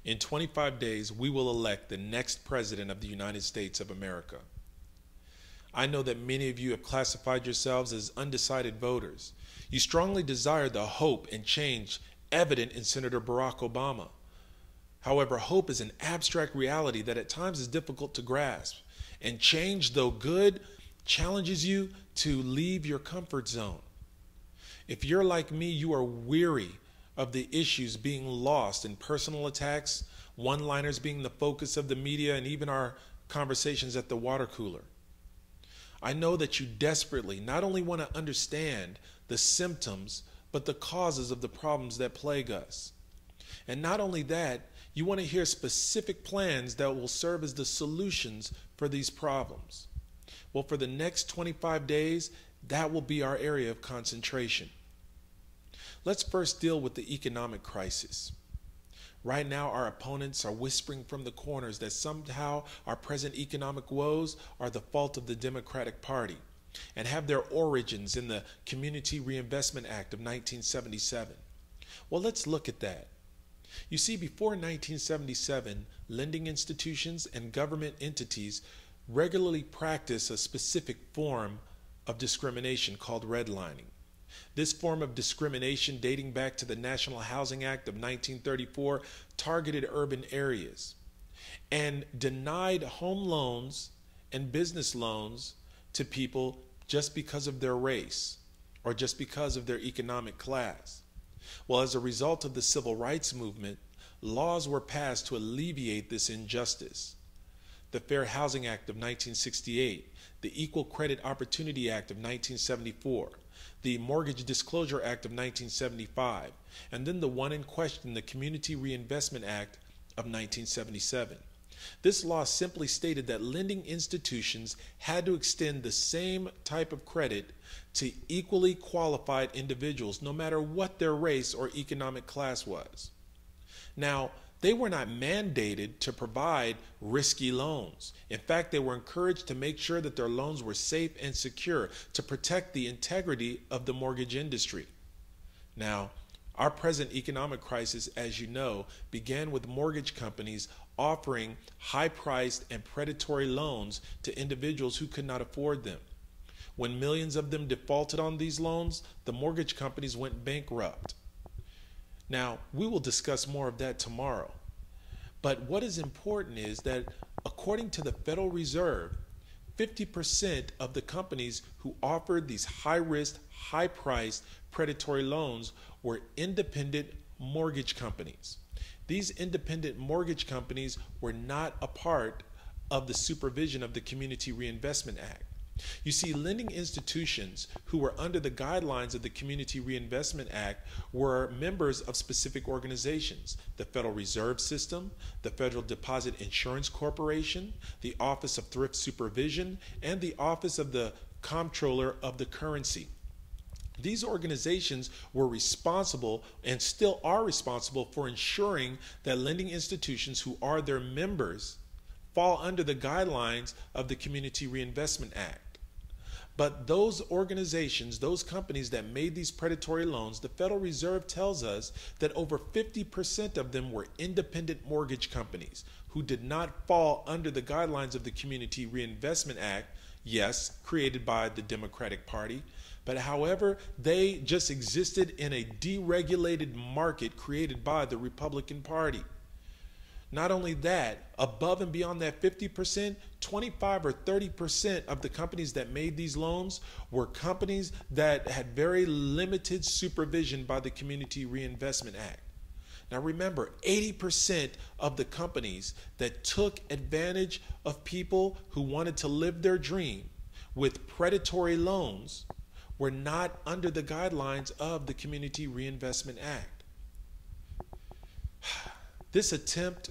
In 25 days, we will elect the next president of the United States of America. I know that many of you have classified yourselves as undecided voters. You strongly desire the hope and change evident in Senator Barack Obama. However, hope is an abstract reality that at times is difficult to grasp. And change, though good, challenges you to leave your comfort zone. If you're like me, you are weary of the issues being lost in personal attacks, one-liners being the focus of the media, and even our conversations at the water cooler. I know that you desperately not only want to understand the symptoms, but the causes of the problems that plague us. And not only that, you want to hear specific plans that will serve as the solutions for these problems. Well, for the next 25 days, that will be our area of concentration. Let's first deal with the economic crisis. Right now, our opponents are whispering from the corners that somehow our present economic woes are the fault of the Democratic Party and have their origins in the Community Reinvestment Act of 1977. Well, let's look at that. You see, before 1977, lending institutions and government entities regularly practiced a specific form of discrimination called redlining. This form of discrimination, dating back to the National Housing Act of 1934, targeted urban areas and denied home loans and business loans to people just because of their race or just because of their economic class. Well, as a result of the civil rights movement, laws were passed to alleviate this injustice. The Fair Housing Act of 1968, the Equal Credit Opportunity Act of 1974, the Mortgage Disclosure Act of 1975, and then the one in question, the Community Reinvestment Act of 1977. This law simply stated that lending institutions had to extend the same type of credit to equally qualified individuals, no matter what their race or economic class was. Now, they were not mandated to provide risky loans. In fact, they were encouraged to make sure that their loans were safe and secure to protect the integrity of the mortgage industry. Now, our present economic crisis, as you know, began with mortgage companies offering high-priced and predatory loans to individuals who could not afford them. When millions of them defaulted on these loans, the mortgage companies went bankrupt. Now, we will discuss more of that tomorrow. But what is important is that according to the Federal Reserve, 50% of the companies who offered these high-risk, high-priced predatory loans were independent mortgage companies. These independent mortgage companies were not a part of the supervision of the Community Reinvestment Act. You see, lending institutions who were under the guidelines of the Community Reinvestment Act were members of specific organizations: the Federal Reserve System, the Federal Deposit Insurance Corporation, the Office of Thrift Supervision, and the Office of the Comptroller of the Currency. These organizations were responsible and still are responsible for ensuring that lending institutions who are their members fall under the guidelines of the Community Reinvestment Act. But those organizations, those companies that made these predatory loans, the Federal Reserve tells us that over 50% of them were independent mortgage companies who did not fall under the guidelines of the Community Reinvestment Act, yes, created by the Democratic Party, but however, they just existed in a deregulated market created by the Republican Party. Not only that, above and beyond that 50%, 25 or 30% of the companies that made these loans were companies that had very limited supervision by the Community Reinvestment Act. Now remember, 80% of the companies that took advantage of people who wanted to live their dream with predatory loans were not under the guidelines of the Community Reinvestment Act. This attempt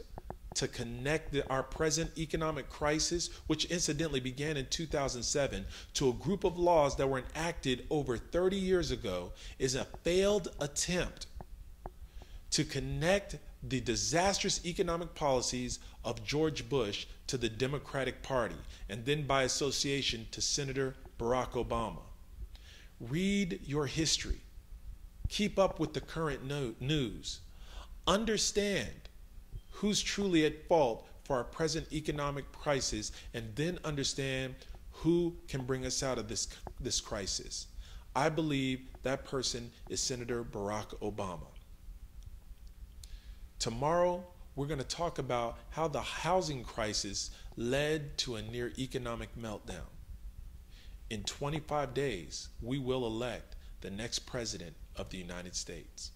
to connect our present economic crisis, which incidentally began in 2007, to a group of laws that were enacted over 30 years ago, is a failed attempt to connect the disastrous economic policies of George Bush to the Democratic Party, and then by association to Senator Barack Obama. Read your history. Keep up with the current news. Understand who's truly at fault for our present economic crisis, and then understand who can bring us out of this crisis. I believe that person is Senator Barack Obama. Tomorrow, we're going to talk about how the housing crisis led to a near economic meltdown. In 25 days, we will elect the next president of the United States.